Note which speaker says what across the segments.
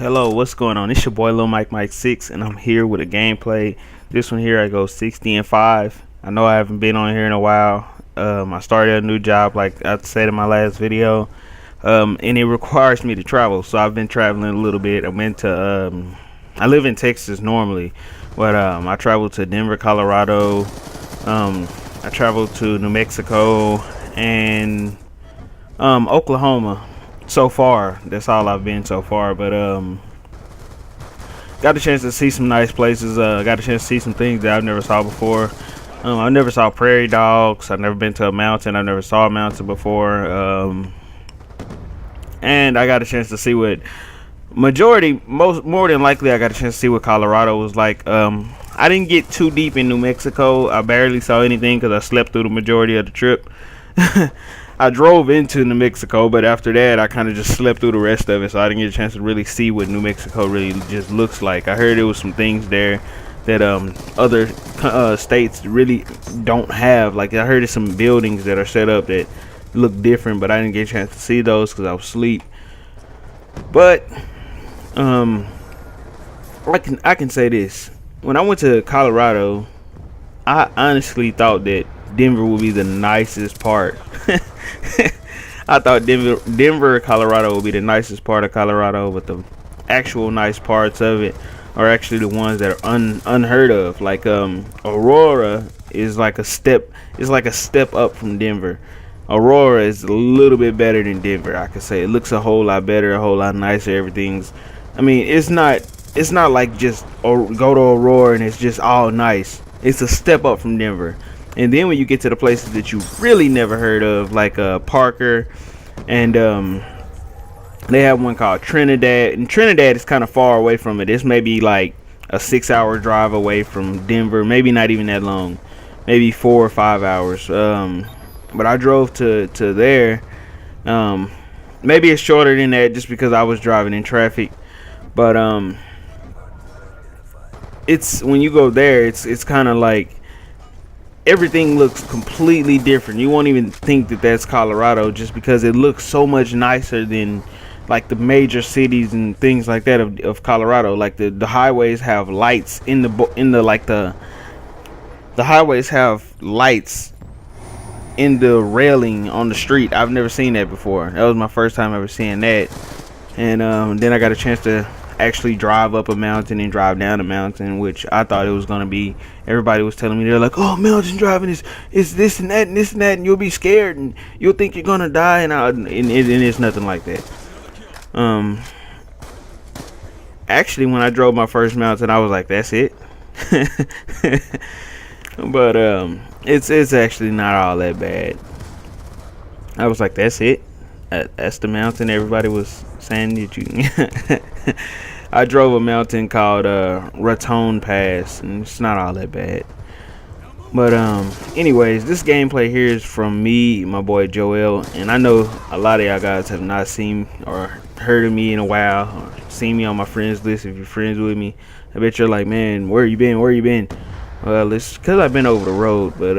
Speaker 1: Hello, what's going on? It's your boy Lil Mike 6, and I'm here with a gameplay. This one here, I go 60-5. I know I haven't been on here in a while. I started a new job, like I said in my last video, and it requires me to travel. So I've been traveling a little bit. I live in Texas normally, but I traveled to Denver, Colorado. I traveled to New Mexico and Oklahoma. So far, that's all I've been so far, but got a chance to see some nice places. Got a chance to see some things that I've never saw before. I never saw prairie dogs. I've never been to a mountain. I never saw a mountain before. And I got a chance to see what more than likely I got a chance to see what Colorado was like. I didn't get too deep in New Mexico. I barely saw anything because I slept through the majority of the trip. I drove into New Mexico, but after that I kind of just slept through the rest of it, so I didn't get a chance to really see what New Mexico really just looks like. I heard there was some things there that other states really don't have. Like, I heard there's some buildings that are set up that look different, but I didn't get a chance to see those because I was asleep. But I can say this: when I went to Colorado, I honestly thought that Denver would be the nicest part. I thought Denver, Colorado would be the nicest part of Colorado, but the actual nice parts of it are actually the ones that are unheard of. Like Aurora is like a step up from Denver. Aurora is a little bit better than Denver, I could say. It looks a whole lot better, a whole lot nicer. Everything's, I mean, it's not like just go to Aurora and it's just all nice. It's a step up from Denver. And then when you get to the places that you really never heard of, like Parker, and they have one called Trinidad. And Trinidad is kind of far away from it. It's maybe like a 6-hour drive away from Denver. Maybe not even that long. Maybe 4 or 5 hours. But I drove to there. Maybe it's shorter than that just because I was driving in traffic. But it's when you go there, it's kind of like everything looks completely different. You won't even think that that's Colorado just because it looks so much nicer than like the major cities and things like that of Colorado. Like the highways have lights the highways have lights in the railing on the street. I've never seen that before. That was my first time ever seeing that. And then I got a chance to actually drive up a mountain and drive down a mountain, which I thought it was gonna be. Everybody was telling me, they're like, "Oh, mountain driving is this and that and this and that, and you'll be scared and you'll think you're gonna die," and it's nothing like that. Actually, when I drove my first mountain, I was like, "That's it." But it's actually not all that bad. I was like, "That's it. That's the mountain." Everybody was saying that you. I drove a mountain called Raton Pass, and it's not all that bad. But anyways, this gameplay here is from me, my boy Joel, and I know a lot of y'all guys have not seen or heard of me in a while, or seen me on my friends list. If you're friends with me, I bet you're like, "Man, where you been? Where you been?" Well, it's because I've been over the road, but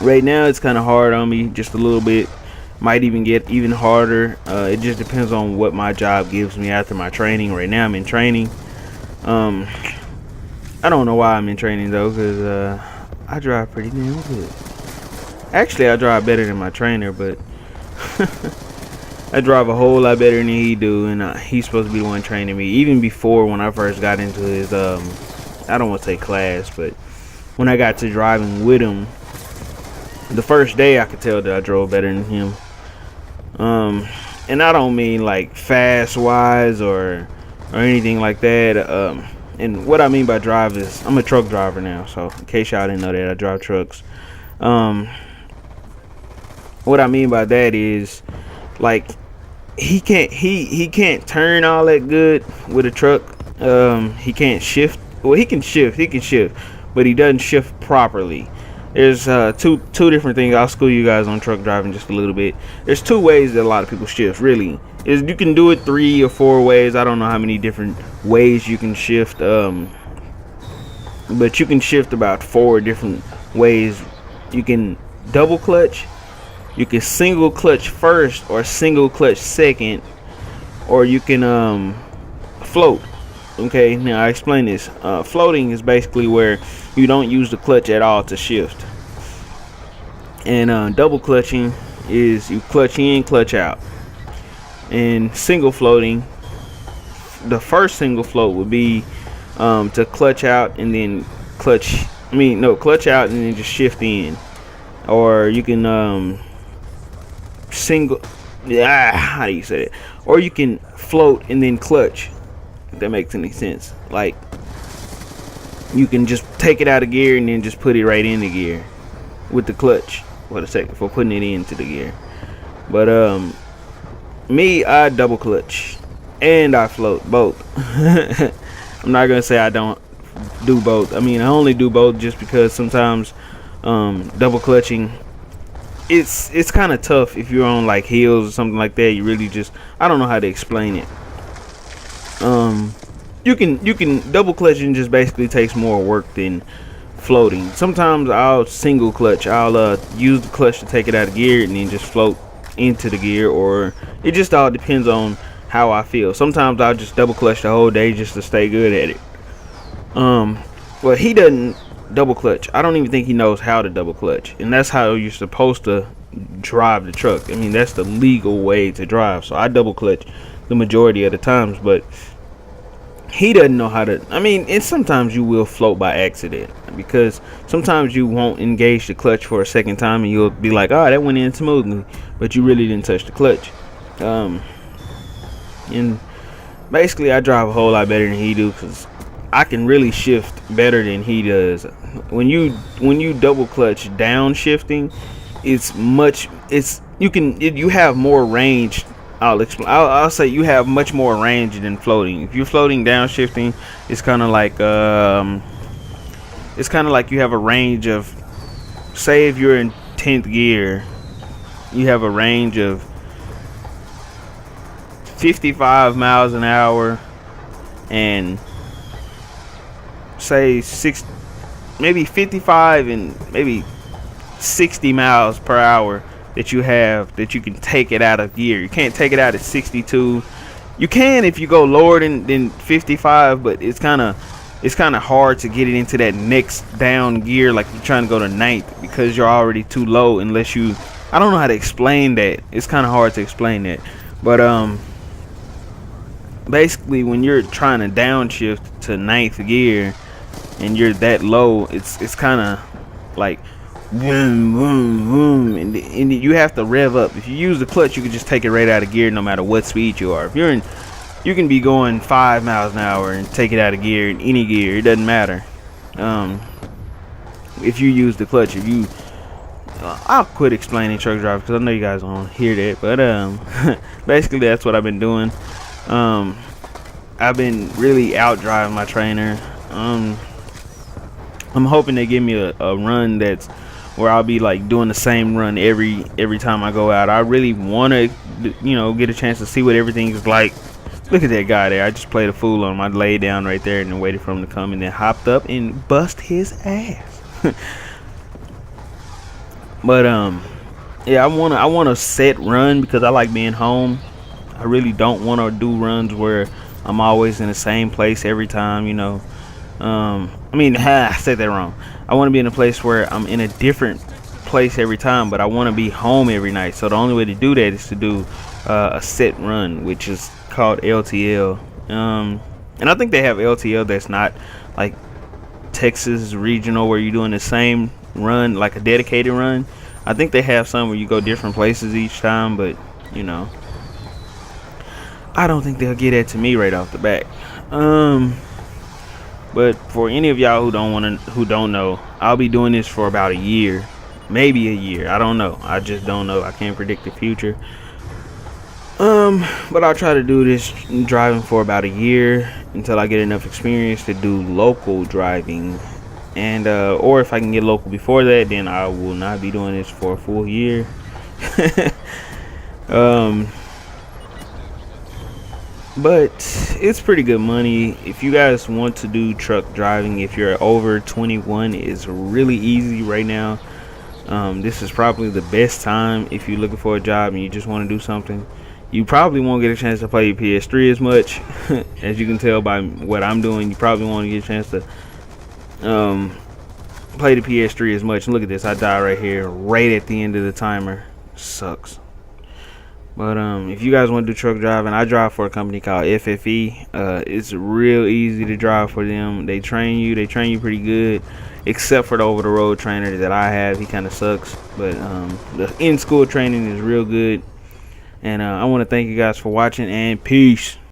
Speaker 1: right now it's kind of hard on me, just a little bit. Might even get even harder. It just depends on what my job gives me after my training. Right now I'm in training. I don't know why I'm in training though, because I drive pretty damn good. Actually, I drive better than my trainer, but I drive a whole lot better than he do, and he's supposed to be the one training me. Even before, when I first got into his I don't want to say class, but when I got to driving with him, the first day I could tell that I drove better than him. And I don't mean like fast wise or anything like that. And what I mean by drive is I'm a truck driver now, so in case y'all didn't know that, I drive trucks. What I mean by that is, like, he can't turn all that good with a truck. He can't shift. Well, he can shift, but he doesn't shift properly. There's two different things. I'll school you guys on truck driving just a little bit. There's 2 ways that a lot of people shift, really. Is you can do it 3 or 4 ways. I don't know how many different ways you can shift, but you can shift about 4 different ways. You can double clutch, you can single clutch first or single clutch second, or you can float. Okay, now I explain this. Floating is basically where you don't use the clutch at all to shift, and double clutching is you clutch in, clutch out. And single floating, the first single float would be to clutch out and then clutch. I mean, no, clutch out and then just shift in, or you can single. Yeah, how do you say it? Or you can float and then clutch. If that makes any sense. Like you can just take it out of gear and then just put it right in the gear with the clutch for putting it into the gear. But me, I double clutch and I float both. I'm not gonna say I don't do both. I mean, I only do both just because sometimes double clutching, it's kind of tough if you're on like hills or something like that. You really just, I don't know how to explain it. You can double clutching just basically takes more work than floating. Sometimes I'll single clutch. I'll use the clutch to take it out of gear and then just float into the gear, or it just all depends on how I feel. Sometimes I'll just double clutch the whole day just to stay good at it. But he doesn't double clutch. I don't even think he knows how to double clutch, and that's how you're supposed to drive the truck. I mean, that's the legal way to drive. So I double clutch the majority of the times, but he doesn't know how to. I mean, and sometimes you will float by accident, because sometimes you won't engage the clutch for a second time and you'll be like, oh, that went in smoothly, but you really didn't touch the clutch. And basically I drive a whole lot better than he do, because I can really shift better than he does. When you double clutch downshifting, you have more range. I'll say you have much more range than floating. If you're floating downshifting, it's kind of like you have a range of, say if you're in 10th gear, you have a range of 55 miles an hour and say maybe 55 and maybe 60 miles per hour that you can take it out of gear. You can't take it out at 62. You can if you go lower than 55, but it's kind of hard to get it into that next down gear, like you're trying to go to 9th, because you're already too low. Unless you, I don't know how to explain that. It's kind of hard to explain that. But basically when you're trying to downshift to 9th gear and you're that low, it's kind of like boom, boom, boom, and you have to rev up. If you use the clutch, you can just take it right out of gear no matter what speed you are. If you're in, you can be going 5 miles an hour and take it out of gear in any gear. It doesn't matter. If you use the clutch, I'll quit explaining truck driving because I know you guys don't hear that. But basically that's what I've been doing. I've been really out driving my trainer. I'm hoping they give me a run that's where I'll be like doing the same run every time I go out. I really want to, get a chance to see what everything is like. Look at that guy there. I just played a fool on him. I laid down right there and then waited for him to come, and then hopped up and bust his ass. But yeah, I want a set run because I like being home. I really don't want to do runs where I'm always in the same place every time. I said that wrong. I want to be in a place where I'm in a different place every time, but I want to be home every night. So the only way to do that is to do a set run, which is called LTL. And I think they have LTL that's not like Texas regional, where you're doing the same run, like a dedicated run. I think they have some where you go different places each time, but I don't think they'll get that to me right off the bat. But for any of y'all who don't know, I'll be doing this for about a year, maybe a year. I don't know. I just don't know. I can't predict the future. But I'll try to do this driving for about a year until I get enough experience to do local driving. And or if I can get local before that, then I will not be doing this for a full year. But it's pretty good money. If you guys want to do truck driving, if you're over 21, it's really easy right now. This is probably the best time if you're looking for a job and you just want to do something. You probably won't get a chance to play PS3 as much. As you can tell by what I'm doing, you probably won't get a chance to play the PS3 as much. And look at this, I die right here, right at the end of the timer. Sucks. But if you guys want to do truck driving, I drive for a company called FFE. It's real easy to drive for them. They train you pretty good, except for the over-the-road trainer that I have. He kind of sucks, but the in-school training is real good. And I want to thank you guys for watching, and peace.